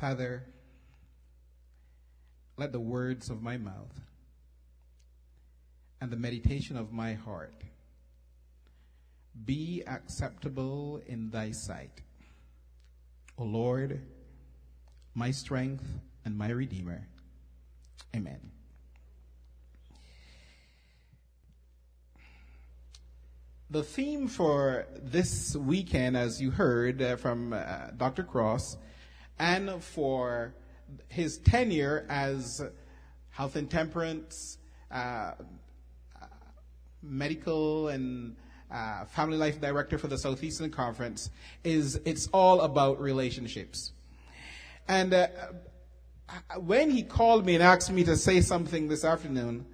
Father, let the words of my mouth and the meditation of my heart be acceptable in thy sight, O Lord, my strength and my Redeemer. Amen. The theme for this weekend, as you heard from Dr. Cross, and for his tenure as Health and Temperance, Medical and Family Life Director for the Southeastern Conference, is it's all about relationships. And when he called me and asked me to say something this afternoon,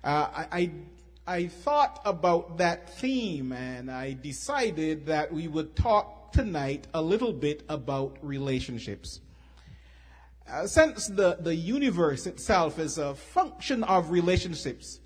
I thought about that theme, and I decided that we would talk tonight a little bit about relationships. Since the universe itself is a function of relationships,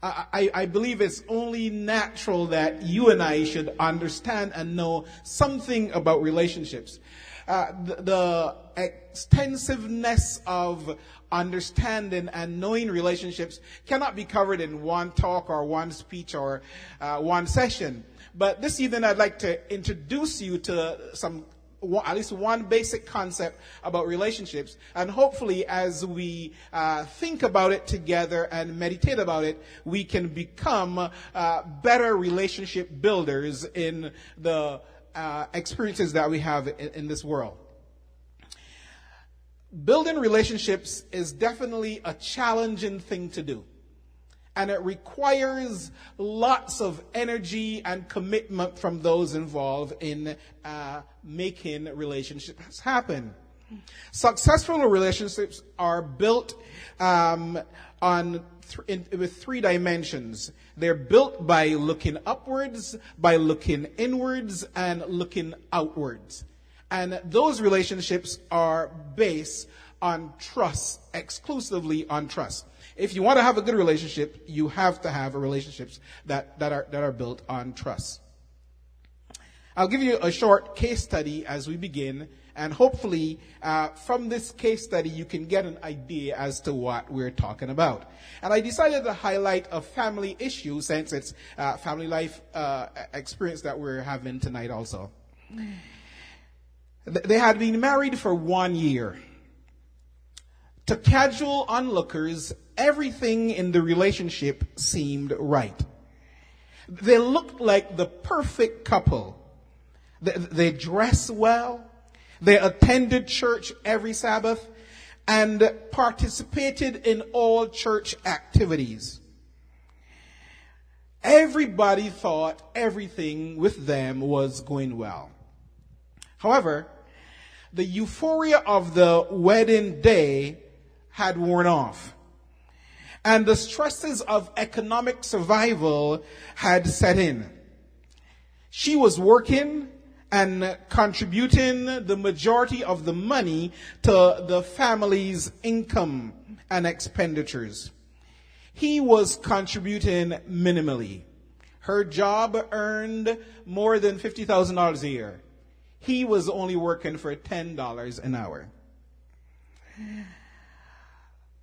I believe it's only natural that you and I should understand and know something about relationships. The extensiveness of understanding and knowing relationships cannot be covered in one talk or one speech or one session. But this evening I'd like to introduce you to at least one basic concept about relationships. And hopefully as we think about it together and meditate about it, we can become better relationship builders in the experiences that we have in this world. Building relationships is definitely a challenging thing to do. And it requires lots of energy and commitment from those involved in making relationships happen. Successful relationships are built with three dimensions. They're built by looking upwards, by looking inwards, and looking outwards. And those relationships are based on trust, exclusively on trust. If you want to have a good relationship, you have to have relationships that are built on trust. I'll give you a short case study as we begin, and hopefully from this case study you can get an idea as to what we're talking about. And I decided to highlight a family issue since it's family life experience that we're having tonight also. They had been married for 1 year. To casual onlookers, everything in the relationship seemed right. They looked like the perfect couple. They dressed well. They attended church every Sabbath and participated in all church activities. Everybody thought everything with them was going well. However, the euphoria of the wedding day had worn off, and the stresses of economic survival had set in. She was working and contributing the majority of the money to the family's income and expenditures. He was contributing minimally. Her job earned more than $50,000 a year. He was only working for $10 an hour.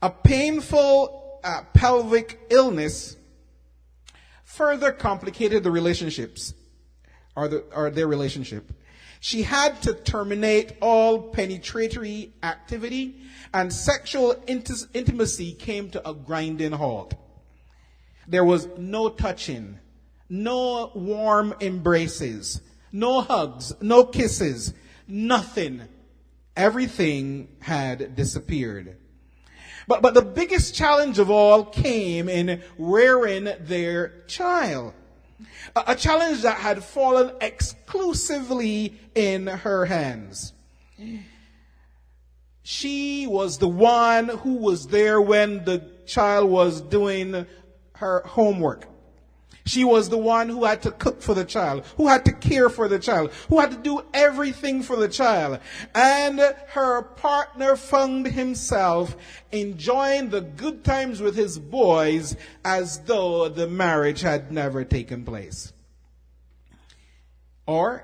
A painful pelvic illness further complicated the relationships, or their relationship. She had to terminate all penetratory activity, and sexual intimacy came to a grinding halt. There was no touching, no warm embraces, no hugs, no kisses, nothing. Everything had disappeared. But the biggest challenge of all came in rearing their child. A challenge that had fallen exclusively in her hands. She was the one who was there when the child was doing her homework. She was the one who had to cook for the child, who had to care for the child, who had to do everything for the child. And her partner found himself enjoying the good times with his boys as though the marriage had never taken place. Or